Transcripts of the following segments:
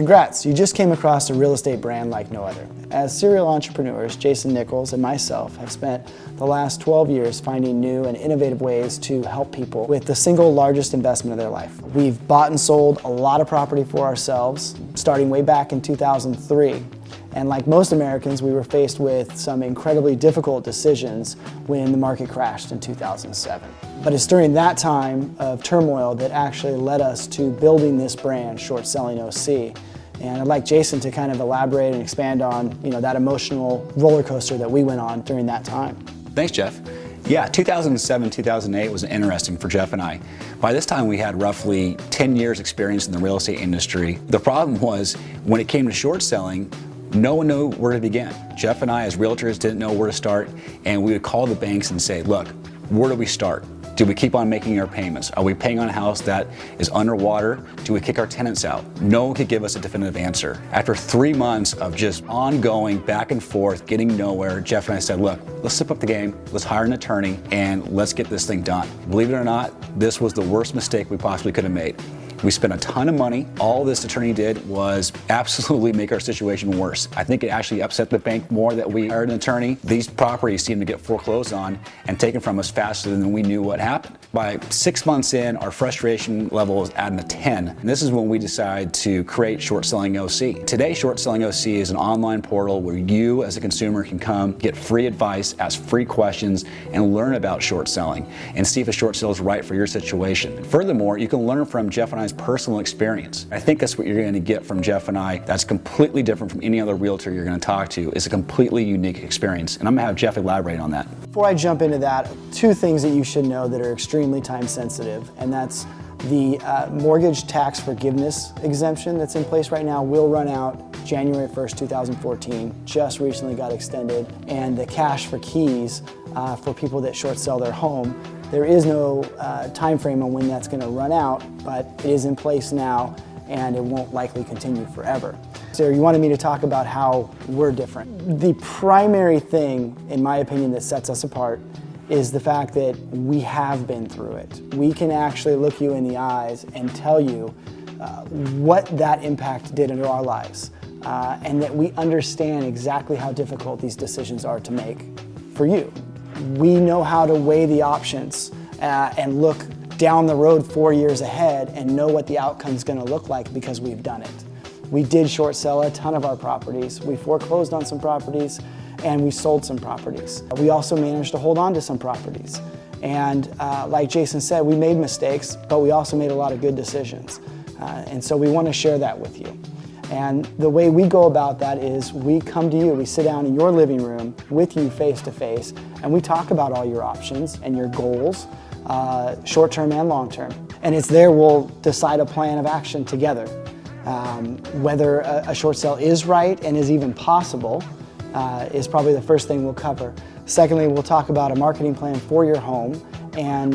Congrats, you just came across a real estate brand like no other. As serial entrepreneurs, Jason Nichols and myself have spent the last 12 years finding new and innovative ways to help people with the single largest investment of their life. We've bought and sold a lot of property for ourselves, starting way back in 2003. And like most Americans, we were faced with some incredibly difficult decisions when the market crashed in 2007. But it's during that time of turmoil that actually led us to building this brand, Short Selling OC. And I'd like Jason to kind of elaborate and expand on that emotional roller coaster that we went on during that time. Thanks, Jeff. Yeah, 2007, 2008 was interesting for Jeff and I. By this time, we had roughly 10 years experience in the real estate industry. The problem was, when it came to short selling, no one knew where to begin. Jeff and I, as realtors, didn't know where to start, and we would call the banks and say, look, where do we start? Do we keep on making our payments? Are we paying on a house that is underwater? Do we kick our tenants out? No one could give us a definitive answer. After 3 months of just ongoing back and forth, getting nowhere, Jeff and I said, look, let's step up the game, let's hire an attorney, and let's get this thing done. Believe it or not, this was the worst mistake we possibly could have made. We spent a ton of money. All this attorney did was absolutely make our situation worse. I think it actually upset the bank more that we hired an attorney. These properties seemed to get foreclosed on and taken from us faster than we knew what happened. By 6 months in, our frustration level was at a 10. And this is when we decided to create Short Selling OC. Today, Short Selling OC is an online portal where you as a consumer can come, get free advice, ask free questions, and learn about short selling and see if a short sale is right for your situation. Furthermore, you can learn from Jeff and I's personal experience. I think that's what you're going to get from Jeff and I. That's completely different from any other realtor you're going to talk to. It's a completely unique experience. And I'm going to have Jeff elaborate on that. Before I jump into that, two things that you should know that are extremely time sensitive, and that's the mortgage tax forgiveness exemption that's in place right now will run out January 1st, 2014, just recently got extended, and the cash for keys for people that short sell their home. There is no time frame on when that's going to run out, but it is in place now and it won't likely continue forever. So you wanted me to talk about how we're different. The primary thing, in my opinion, that sets us apart is the fact that we have been through it. We can actually look you in the eyes and tell you what that impact did into our lives, and that we understand exactly how difficult these decisions are to make for you. We know how to weigh the options and look down the road 4 years ahead and know what the outcome is going to look like because we've done it. We did short sell a ton of our properties. We foreclosed on some properties and we sold some properties. We also managed to hold on to some properties. And like Jason said, we made mistakes, but we also made a lot of good decisions. And so we want to share that with you. And the way we go about that is we come to you, we sit down in your living room with you face to face, and we talk about all your options and your goals, short-term and long-term. And it's there we'll decide a plan of action together. Whether a short sale is right and is even possible is probably the first thing we'll cover. Secondly, we'll talk about a marketing plan for your home and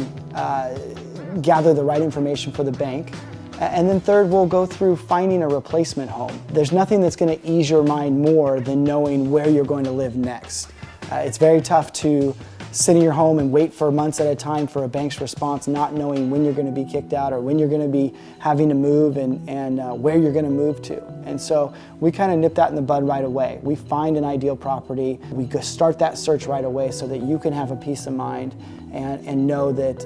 gather the right information for the bank. And then third, we'll go through finding a replacement home. There's nothing that's going to ease your mind more than knowing where you're going to live next. It's very tough to sit in your home and wait for months at a time for a bank's response, not knowing when you're going to be kicked out or when you're going to be having to move and where you're going to move to. And so we kind of nip that in the bud right away. We find an ideal property, we go start that search right away so that you can have a peace of mind and know that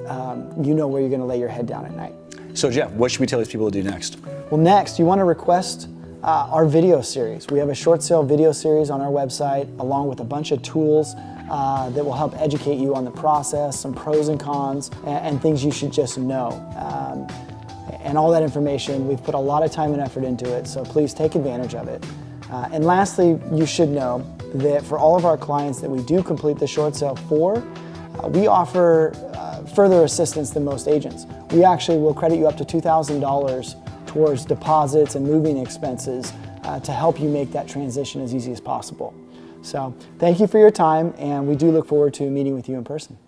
you know where you're going to lay your head down at night. So Jeff, what should we tell these people to do next? Well, next, you want to request our video series. We have a short sale video series on our website, along with a bunch of tools that will help educate you on the process, some pros and cons, and things you should just know. And all that information, we've put a lot of time and effort into it, so please take advantage of it. And lastly, you should know that for all of our clients that we do complete the short sale for, we offer further assistance than most agents. We actually will credit you up to $2,000 towards deposits and moving expenses to help you make that transition as easy as possible. So thank you for your time, and we do look forward to meeting with you in person.